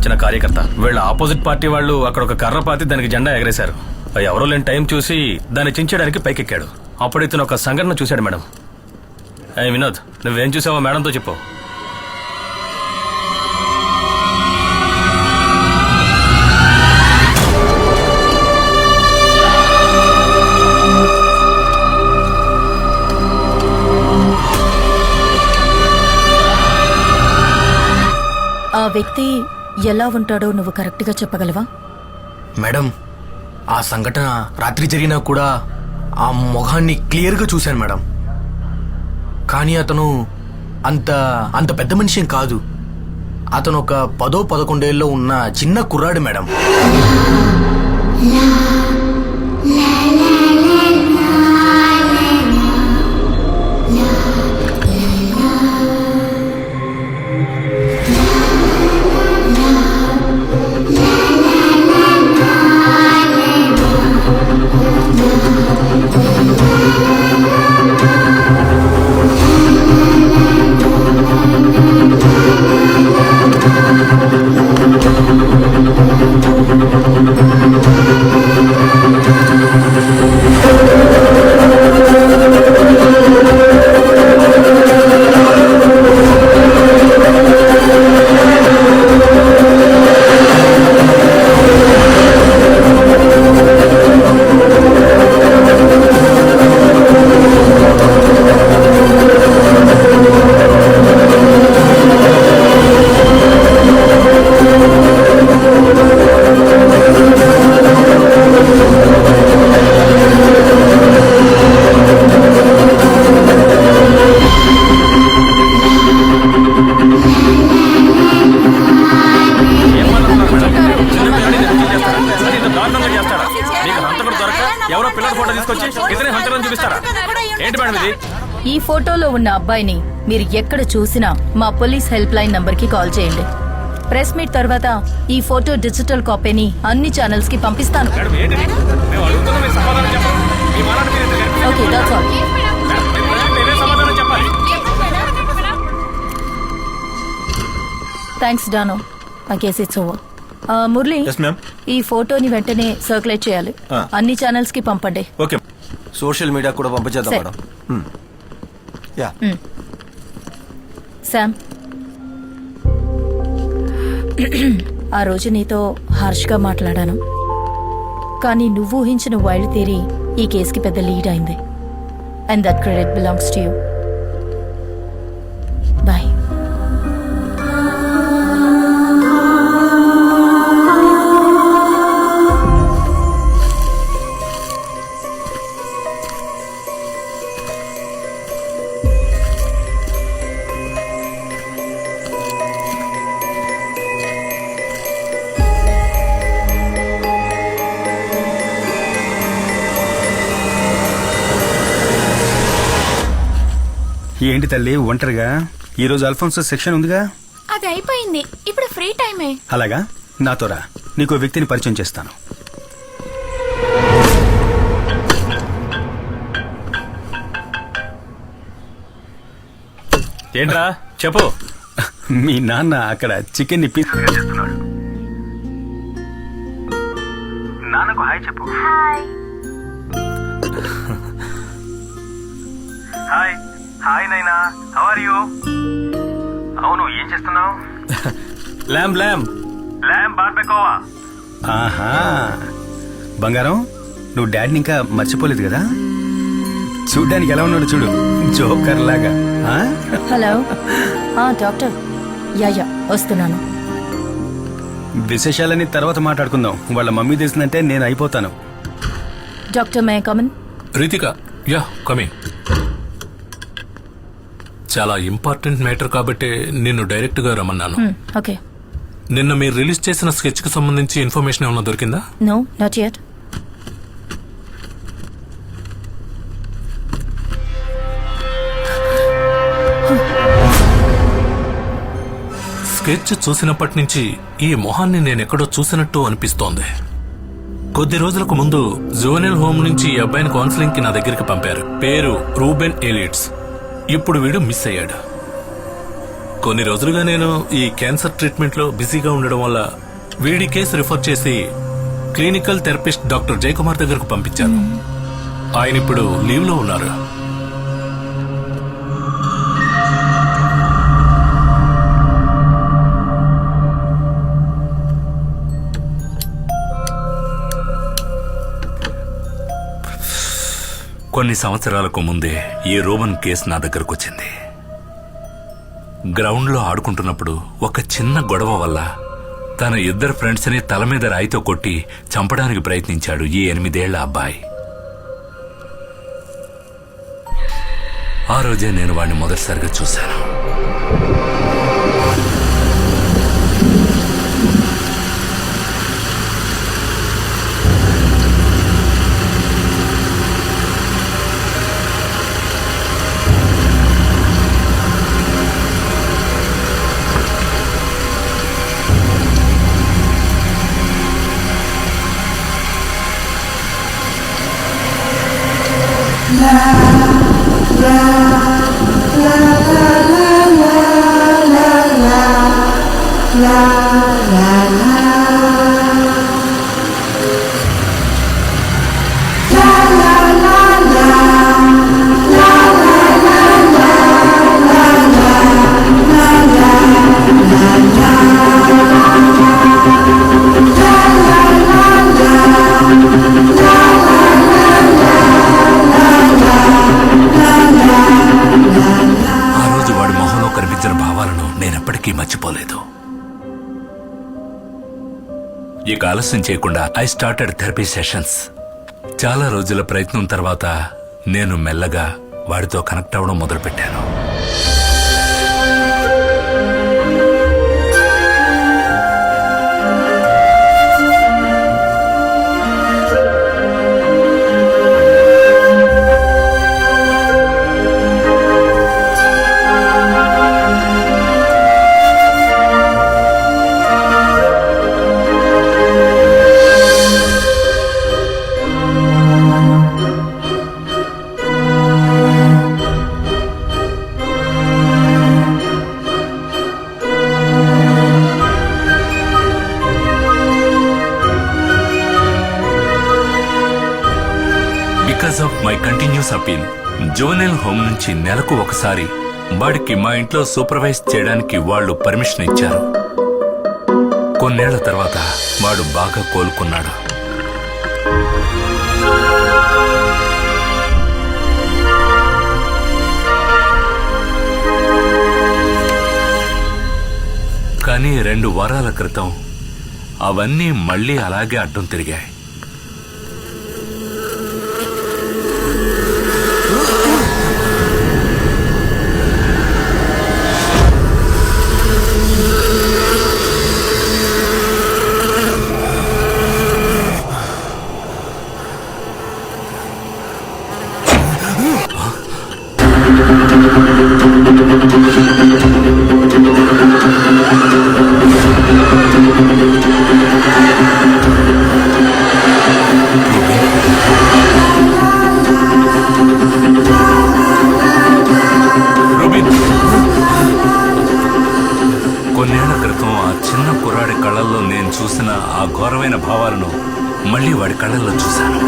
వచ్చిన కార్యకర్త. వీళ్ళ ఆపోజిట్ పార్టీ వాళ్ళు అక్కడ ఒక కర్ర పాతి దానికి జెండా ఎగరేశారు. ఎవరో లేని టైం చూసి దాన్ని చించడానికి పైకెక్కాడు. అప్పుడు ఇతను ఒక సంఘటన చూశాడు మేడం. వినోద్, నువ్వేం చూసావో మేడంతో చెప్పు. ఆ వ్యక్తి ఎలా ఉంటాడో నువ్వు కరెక్ట్గా చెప్పగలవా? మేడం, ఆ సంఘటన రాత్రి జరిగినా కూడా ఆ మొహాన్ని క్లియర్గా చూశాను మేడం. కానీ అతను అంత పెద్ద మనిషి ఏం కాదు. అతను ఒక 10-11 ఏళ్ళలో ఉన్న చిన్న కుర్రాడు మేడం. ఈ ఫోటోలో ఉన్న అబ్బాయిని మీరు ఎక్కడ చూసినా మా పోలీస్ హెల్ప్ లైన్ నంబర్ కి కాల్ చేయండి. ప్రెస్ మీట్ తర్వాత ఈ ఫోటో డిజిటల్ కాపీని అన్ని ఛానల్స్ కి పంపిస్తాను. Okay, that's all. థ్యాంక్స్ డానో. ఆ కేసు ఇట్స్ ఓవర్. మురళి, ఈ ఫోటోని వెంటనే సర్క్యులేట్ చేయాలి. అన్ని ఛానల్స్ కి పంపండి. ఓకే, సోషల్ మీడియా కూడా పంపించేద్దాం మేడం. యా. శామ్, ఆ రోజు నీతో హార్ష్గా మాట్లాడాను, కానీ నువ్వు ఊహించిన వైల్డ్ థియరీ ఈ కేసుకి పెద్ద లీడ్ అయింది. And that credit belongs to you. Bye. ఏంటి తల్లి ఒంటరిగా? ఈ రోజు అల్ఫోన్సో సెక్షన్ ఉందిగా. అది అయిపోయింది, ఇప్పుడు ఫ్రీ టైమే. అలాగా, నాతో రా, నీకు వ్యక్తిని పరిచయం చేస్తాను. ఏంట్రా చెప్పు. మీ నాన్న అక్కడ చికెన్ ని పీస్ చేస్తున్నాడు. నాన్నకు హాయ్ చెప్పు. హాయ్. హాయ్ నైనా, హౌ ఆర్ యు? అవును, ఏం చేస్తున్నావు? ల్యామ్ ల్యామ్ ల్యామ్ బార్బెకోవా. ఆహా, బంగారం, నువ్వు డాడీని ఇంకా మర్చిపోలేదు కదా? చూడ్డానికి ఎలా ఉన్నాడు చూడు, జోకర్ లాగా. Hello doctor. యా వస్తున్నాను. విశేషాలని తర్వాత మాట్లాడుకుందాం. వాళ్ళ మమ్మీ తెలిసిందంటే నేను అయిపోతాను. డాక్టర్, మే కమన్? Ritika, yeah coming. చాలా ఇంపార్టెంట్ మ్యాటర్ కాబట్టి నిన్ను డైరెక్ట్ గా రమ్మన్నాను. ఓకే. నిన్న మీరు రిలీజ్ చేసిన స్కెచ్ కి సంబంధించి ఇన్ఫర్మేషన్ ఏమైనా దొరికిందా? No, not yet. స్కెచ్ చూసినప్పటి నుంచి ఈ మొహాన్ని నేనెక్కడో చూసినట్టు అనిపిస్తోంది. కొద్ది రోజులకు ముందు జోనల్ హోమ్ నుంచి ఈ అబ్బాయిని కౌన్సిలింగ్ కి నా దగ్గరికి పంపారు. పేరు రూబెన్ ఎలిట్స్. ఇప్పుడు వీడు మిస్ అయ్యాడు. కొన్ని రోజులుగా నేను ఈ క్యాన్సర్ ట్రీట్మెంట్ లో బిజీగా ఉండడం వల్ల వీడి కేసు రిఫర్ చేసి క్లినికల్ థెరపిస్ట్ డాక్టర్ జయకుమార్ దగ్గరకు పంపించాను. ఆయన ఇప్పుడు లీవ్ లో ఉన్నారు. కొన్ని సంవత్సరాలకు ముందే ఈ రోమన్ కేసు నా దగ్గరకు వచ్చింది. గ్రౌండ్లో ఆడుకుంటున్నప్పుడు ఒక చిన్న గొడవ వల్ల తన ఇద్దరు ఫ్రెండ్స్ని తల మీద రాయితో కొట్టి చంపడానికి ప్రయత్నించాడు ఈ 8 ఏళ్ల అబ్బాయి. ఆ రోజే నేను వాడిని మొదటిసారిగా చూశాను. మర్చిపోలేదు. ఇక ఆలస్యం చేయకుండా ఐ స్టార్టెడ్ థెరపీ సెషన్స్. చాలా రోజుల ప్రయత్నం తర్వాత నేను మెల్లగా వాడితో కనెక్ట్ అవ్వడం మొదలుపెట్టాను. Because of my continuous appeal, జోనెల్ హోమ్ నుంచి నెలకు ఒకసారి వాడికి మా ఇంట్లో సూపర్వైజ్ చేయడానికి వాళ్ళు పర్మిషన్ ఇచ్చారు. కొన్నేళ్ల తర్వాత వాడు బాగా కోలుకున్నాడు. కానీ 2 వారాల క్రితం అవన్నీ మళ్ళీ అలాగే అడ్డం తిరిగాయి. కొన్నేళ్ల క్రితం ఆ చిన్న కుర్రాడి కళ్ళల్లో నేను చూసిన ఆ ఘోరమైన భావాలను మళ్ళీ వాడి కళ్ళల్లో చూశాను.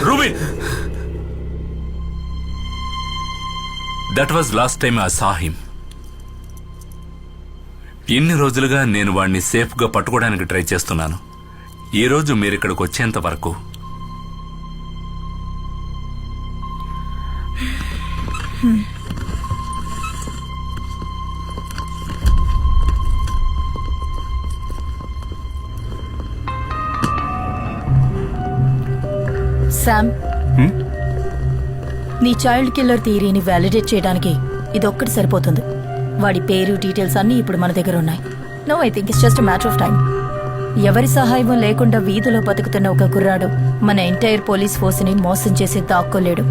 Rubin, that was last time I saw him. ఇన్ని రోజులుగా నేను వాడిని సేఫ్గా పట్టుకోవడానికి ట్రై చేస్తున్నాను. ఈ రోజు మీరు ఇక్కడికి వచ్చేంత వరకు శామ్, నీ చైల్డ్ కిల్లర్ థియరీని వ్యాలిడేట్ చేయడానికి ఇదొక్కటి సరిపోతుంది. వాడి పేరు, డీటెయిల్స్ అన్నీ ఇప్పుడు మన దగ్గర ఉన్నాయి. No, I think it's just matter of time. ఎవరి సహాయం లేకుండా వీధిలో బతుకుతున్న ఒక కుర్రాడు మన ఎంటైర్ పోలీస్ ఫోర్స్ని మోసం చేసి దాక్కోలేడు.